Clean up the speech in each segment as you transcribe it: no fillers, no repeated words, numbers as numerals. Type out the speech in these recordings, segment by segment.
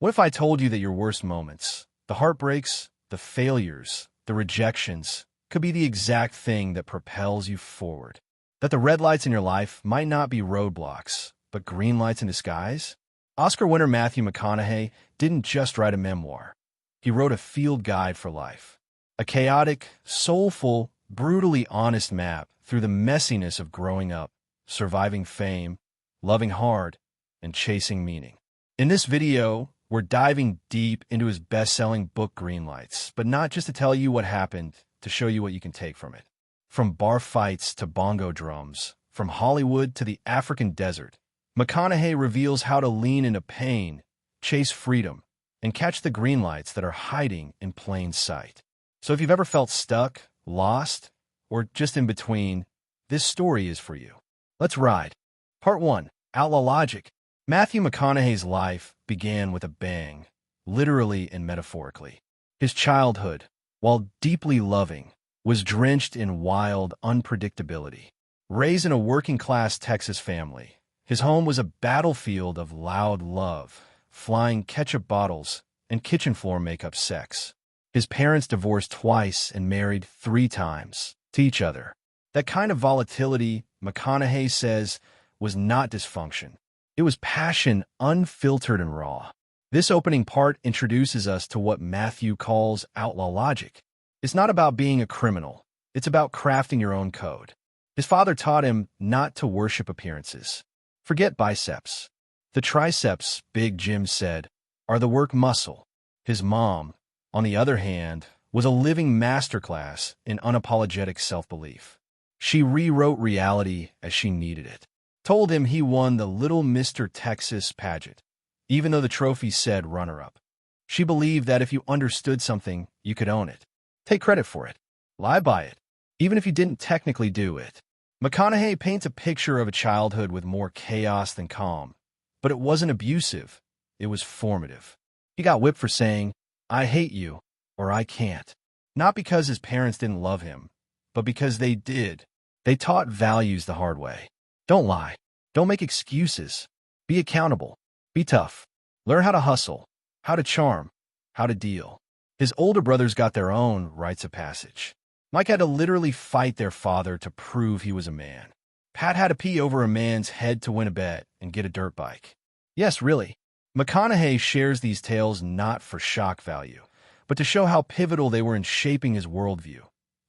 What if I told you that your worst moments, the heartbreaks, the failures, the rejections, could be the exact thing that propels you forward? That the red lights in your life might not be roadblocks, but green lights in disguise? Oscar winner Matthew McConaughey didn't just write a memoir. He wrote a field guide for life. A chaotic, soulful, brutally honest map through the messiness of growing up, surviving fame, loving hard, and chasing meaning. In this video, we're diving deep into his best-selling book Greenlights, but not just to tell you what happened, to show you what you can take from it. From bar fights to bongo drums, from Hollywood to the African desert, McConaughey reveals how to lean into pain, chase freedom, and catch the green lights that are hiding in plain sight. So if you've ever felt stuck, lost, or just in between, this story is for you. Let's ride. Part 1. Outlaw Logic. Matthew McConaughey's life began with a bang, literally and metaphorically. His childhood, while deeply loving, was drenched in wild unpredictability. Raised in a working-class Texas family, his home was a battlefield of loud love, flying ketchup bottles, and kitchen floor makeup sex. His parents divorced twice and married 3 times to each other. That kind of volatility, McConaughey says, was not dysfunction. It was passion unfiltered and raw. This opening part introduces us to what Matthew calls outlaw logic. It's not about being a criminal. It's about crafting your own code. His father taught him not to worship appearances. Forget biceps. The triceps, Big Jim said, are the work muscle. His mom, on the other hand, was a living masterclass in unapologetic self-belief. She rewrote reality as she needed it. Told him he won the Little Mr. Texas pageant, even though the trophy said runner-up. She believed that if you understood something, you could own it. Take credit for it. Lie by it, even if you didn't technically do it. McConaughey paints a picture of a childhood with more chaos than calm, but it wasn't abusive. It was formative. He got whipped for saying, "I hate you," or "I can't." Not because his parents didn't love him, but because they did. They taught values the hard way. Don't lie. Don't make excuses. Be accountable. Be tough. Learn how to hustle, how to charm, how to deal. His older brothers got their own rites of passage. Mike had to literally fight their father to prove he was a man. Pat had to pee over a man's head to win a bet and get a dirt bike. Yes, really. McConaughey shares these tales not for shock value, but to show how pivotal they were in shaping his worldview.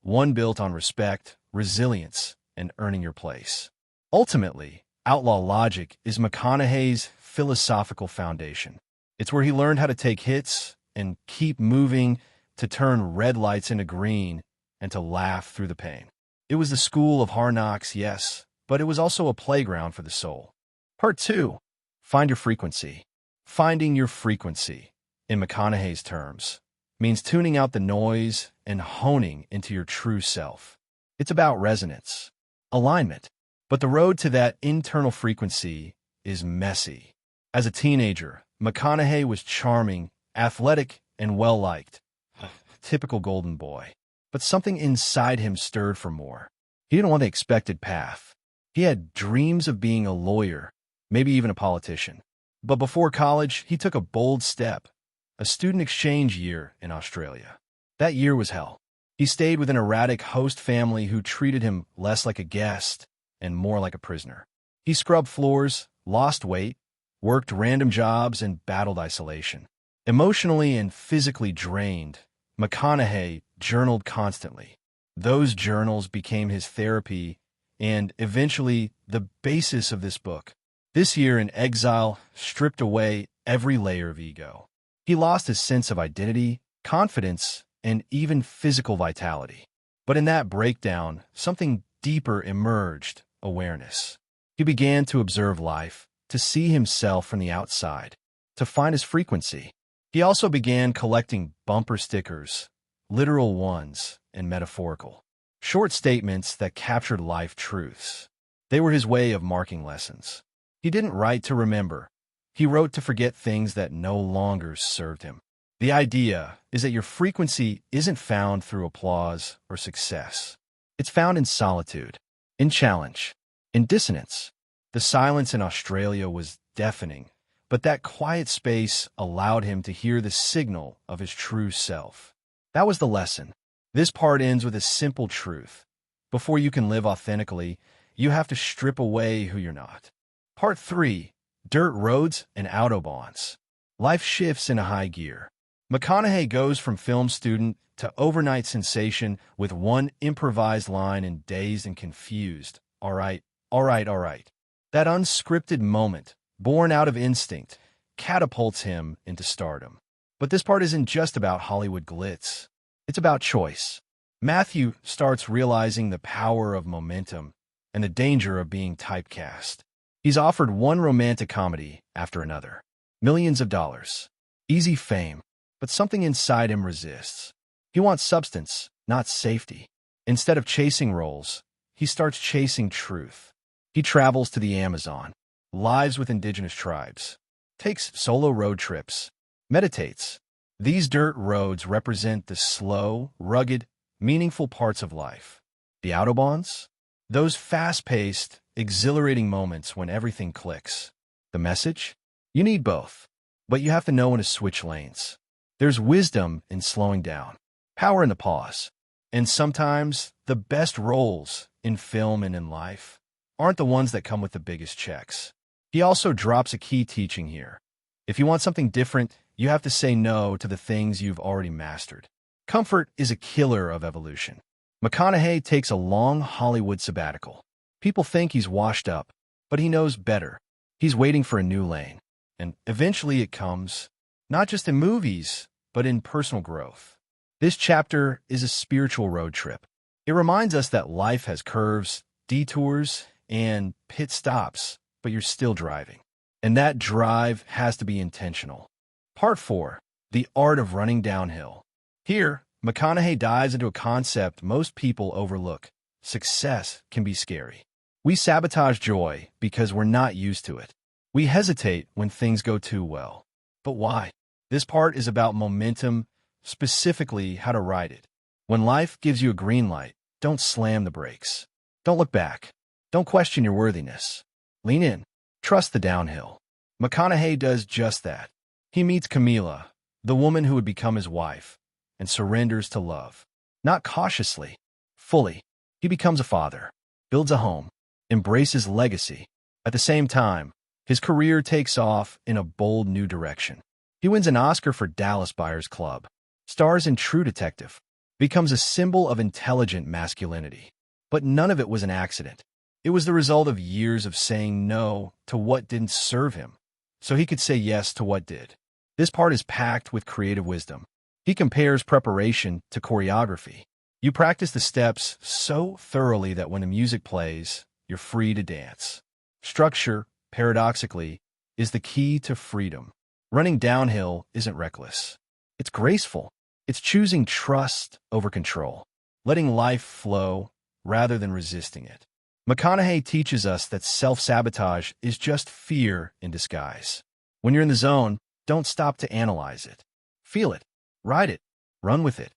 One built on respect, resilience, and earning your place. Ultimately, outlaw logic is McConaughey's philosophical foundation. It's where he learned how to take hits and keep moving, to turn red lights into green, and to laugh through the pain. It was the school of hard knocks, yes, but it was also a playground for the soul. Part 2. Find your frequency. Finding your frequency, in McConaughey's terms, means tuning out the noise and honing into your true self. It's about resonance, alignment. But the road to that internal frequency is messy. As a teenager, McConaughey was charming, athletic, and well-liked. Typical golden boy. But something inside him stirred for more. He didn't want the expected path. He had dreams of being a lawyer, maybe even a politician. But before college, he took a bold step, a student exchange year in Australia. That year was hell. He stayed with an erratic host family who treated him less like a guest and more like a prisoner. He scrubbed floors, lost weight, worked random jobs, and battled isolation. Emotionally and physically drained, McConaughey journaled constantly. Those journals became his therapy and, eventually, the basis of this book. This year in exile stripped away every layer of ego. He lost his sense of identity, confidence, and even physical vitality. But in that breakdown, something deeper emerged: awareness. He began to observe life, to see himself from the outside, to find his frequency. He also began collecting bumper stickers, literal ones and metaphorical, short statements that captured life truths. They were his way of marking lessons. He didn't write to remember. He wrote to forget things that no longer served him. The idea is that your frequency isn't found through applause or success. It's found in solitude, in challenge, in dissonance. The silence in Australia was deafening, But that quiet space allowed him to hear the signal of his true self. That was the lesson. This part ends with a simple truth. Before you can live authentically, you have to strip away who you're not. Part 3. Dirt Roads and Autobahns. Life shifts into high gear. McConaughey goes from film student to overnight sensation with one improvised line in Dazed and Confused. All right, all right, all right. That unscripted moment, born out of instinct, catapults him into stardom. But this part isn't just about Hollywood glitz. It's about choice. Matthew starts realizing the power of momentum and the danger of being typecast. He's offered one romantic comedy after another. Millions of dollars. Easy fame. But something inside him resists. He wants substance, not safety. Instead of chasing roles, he starts chasing truth. He travels to the Amazon, lives with indigenous tribes, takes solo road trips, meditates. These dirt roads represent the slow, rugged, meaningful parts of life. The Autobahns? Those fast-paced, exhilarating moments when everything clicks. The message? You need both, but you have to know when to switch lanes. There's wisdom in slowing down, power in the pause, and sometimes the best roles in film and in life aren't the ones that come with the biggest checks. He also drops a key teaching here. If you want something different, you have to say no to the things you've already mastered. Comfort is a killer of evolution. McConaughey takes a long Hollywood sabbatical. People think he's washed up, but he knows better. He's waiting for a new lane. And eventually it comes, not just in movies, but in personal growth. This chapter is a spiritual road trip. It reminds us that life has curves, detours, and pit stops, but you're still driving. And that drive has to be intentional. Part 4. The Art of Running Downhill. Here, McConaughey dives into a concept most people overlook. Success can be scary. We sabotage joy because we're not used to it. We hesitate when things go too well. But why? This part is about momentum, specifically how to ride it. When life gives you a green light, don't slam the brakes. Don't look back. Don't question your worthiness. Lean in. Trust the downhill. McConaughey does just that. He meets Camila, the woman who would become his wife, and surrenders to love. Not cautiously, fully. He becomes a father, builds a home, embraces legacy. At the same time, his career takes off in a bold new direction. He wins an Oscar for Dallas Buyers Club, stars in True Detective, becomes a symbol of intelligent masculinity. But none of it was an accident. It was the result of years of saying no to what didn't serve him, so he could say yes to what did. This part is packed with creative wisdom. He compares preparation to choreography. You practice the steps so thoroughly that when the music plays, you're free to dance. Structure, paradoxically, is the key to freedom. Running downhill isn't reckless. It's graceful. It's choosing trust over control, letting life flow rather than resisting it. McConaughey teaches us that self-sabotage is just fear in disguise. When you're in the zone, don't stop to analyze it. Feel it. Ride it. Run with it.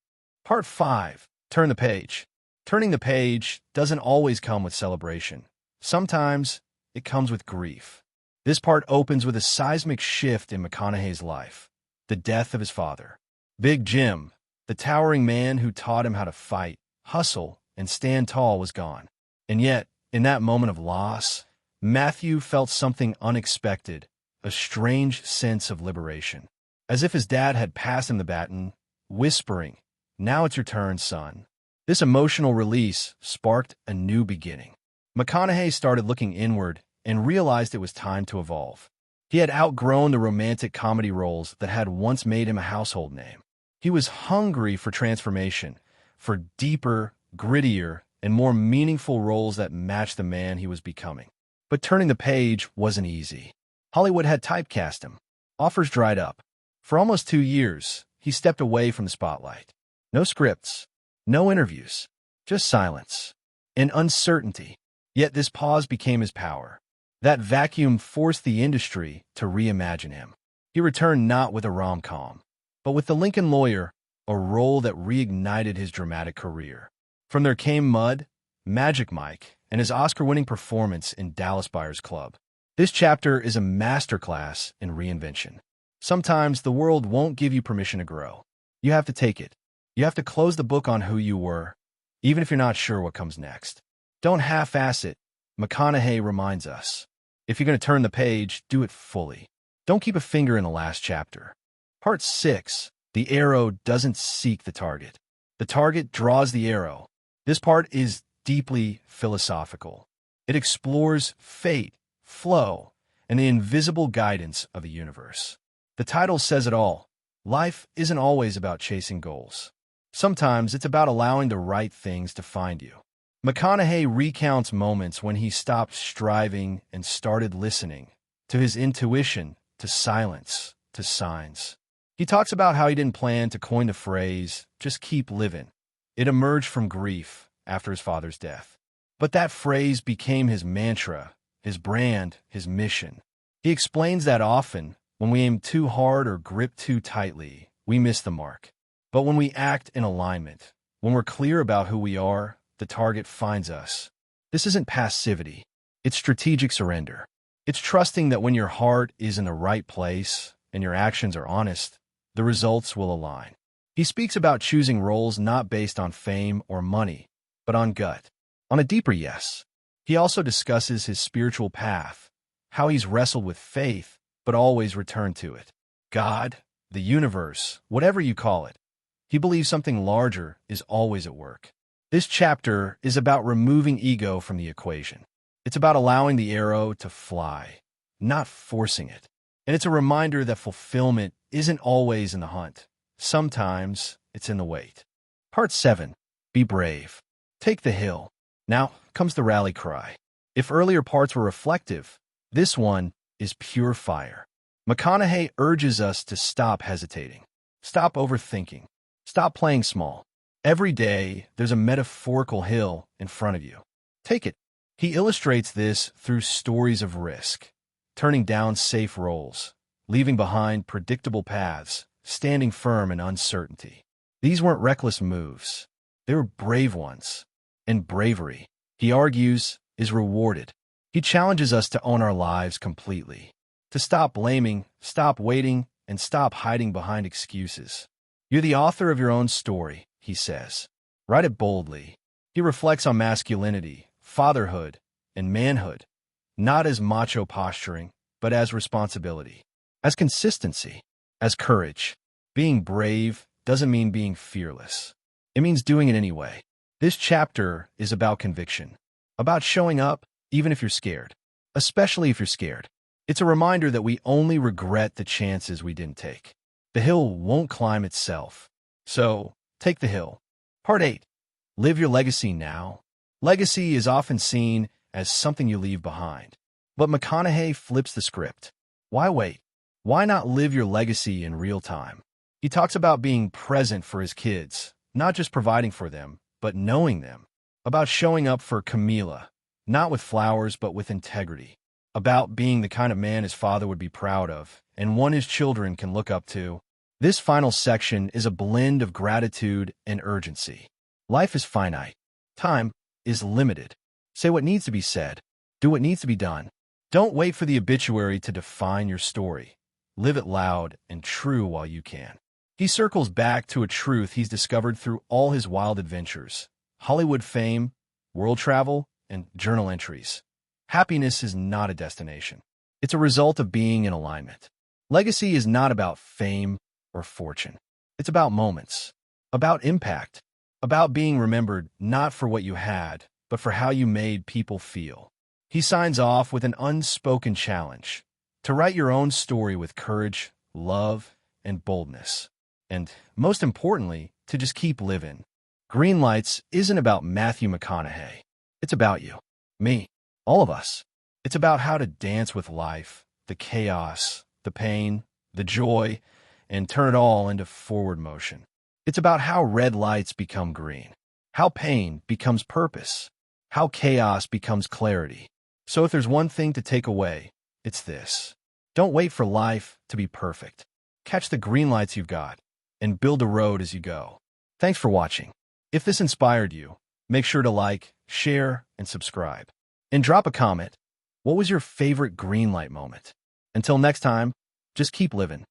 Part 5. Turn the page. Turning the page doesn't always come with celebration. Sometimes it comes with grief. This part opens with a seismic shift in McConaughey's life. The death of his father. Big Jim, the towering man who taught him how to fight, hustle, and stand tall, was gone. And yet, in that moment of loss, Matthew felt something unexpected, a strange sense of liberation. As if his dad had passed him the baton, whispering, "Now it's your turn, son." This emotional release sparked a new beginning. McConaughey started looking inward and realized it was time to evolve. He had outgrown the romantic comedy roles that had once made him a household name. He was hungry for transformation, for deeper, grittier, and more meaningful roles that matched the man he was becoming. But turning the page wasn't easy. Hollywood had typecast him. Offers dried up. For almost 2 years, he stepped away from the spotlight. No scripts, no interviews, just silence and uncertainty. Yet this pause became his power. That vacuum forced the industry to reimagine him. He returned not with a rom-com, but with The Lincoln Lawyer, a role that reignited his dramatic career. From there came Mud, Magic Mike, and his Oscar-winning performance in Dallas Buyers Club. This chapter is a masterclass in reinvention. Sometimes the world won't give you permission to grow. You have to take it. You have to close the book on who you were, even if you're not sure what comes next. Don't half-ass it, McConaughey reminds us. If you're going to turn the page, do it fully. Don't keep a finger in the last chapter. Part 6. The arrow doesn't seek the target. The target draws the arrow. This part is deeply philosophical. It explores fate, flow, and the invisible guidance of the universe. The title says it all. Life isn't always about chasing goals. Sometimes it's about allowing the right things to find you. McConaughey recounts moments when he stopped striving and started listening to his intuition, to silence, to signs. He talks about how he didn't plan to coin the phrase, just keep living. It emerged from grief after his father's death. But that phrase became his mantra, his brand, his mission. He explains that often, when we aim too hard or grip too tightly, we miss the mark. But when we act in alignment, when we're clear about who we are, the target finds us. This isn't passivity. It's strategic surrender. It's trusting that when your heart is in the right place and your actions are honest, the results will align. He speaks about choosing roles not based on fame or money, but on gut, on a deeper yes. He also discusses his spiritual path, how he's wrestled with faith, but always returned to it. God, the universe, whatever you call it. He believes something larger is always at work. This chapter is about removing ego from the equation. It's about allowing the arrow to fly, not forcing it. And it's a reminder that fulfillment isn't always in the hunt. Sometimes it's in the wait. Part 7. Be brave. Take the hill. Now comes the rally cry. If earlier parts were reflective, this one is pure fire. McConaughey urges us to stop hesitating. Stop overthinking. Stop playing small. Every day, there's a metaphorical hill in front of you. Take it. He illustrates this through stories of risk, turning down safe roles, leaving behind predictable paths, standing firm in uncertainty. These weren't reckless moves. They were brave ones. And bravery, he argues, is rewarded. He challenges us to own our lives completely, to stop blaming, stop waiting, and stop hiding behind excuses. You're the author of your own story, he says. Write it boldly. He reflects on masculinity, fatherhood, and manhood, not as macho posturing, but as responsibility, as consistency, as courage. Being brave doesn't mean being fearless. It means doing it anyway. This chapter is about conviction, about showing up even if you're scared, especially if you're scared. It's a reminder that we only regret the chances we didn't take. The hill won't climb itself. So, take the hill. Part 8. Live your legacy now. Legacy is often seen as something you leave behind. But McConaughey flips the script. Why wait? Why not live your legacy in real time? He talks about being present for his kids, not just providing for them, but knowing them. About showing up for Camila, not with flowers, but with integrity. About being the kind of man his father would be proud of, and one his children can look up to. This final section is a blend of gratitude and urgency. Life is finite. Time is limited. Say what needs to be said. Do what needs to be done. Don't wait for the obituary to define your story. Live it loud and true while you can. He circles back to a truth he's discovered through all his wild adventures. Hollywood fame, world travel, and journal entries. Happiness is not a destination. It's a result of being in alignment. Legacy is not about fame or fortune. It's about moments, about impact, about being remembered not for what you had, but for how you made people feel. He signs off with an unspoken challenge to write your own story with courage, love, and boldness. And, most importantly, to just keep living. Greenlights isn't about Matthew McConaughey. It's about you, me, all of us. It's about how to dance with life, the chaos, the pain, the joy, and turn it all into forward motion. It's about how red lights become green, how pain becomes purpose, how chaos becomes clarity. So if there's one thing to take away, it's this. Don't wait for life to be perfect. Catch the green lights you've got and build a road as you go. Thanks for watching. If this inspired you, make sure to like, share, and subscribe. And drop a comment. What was your favorite green light moment? Until next time, just keep living.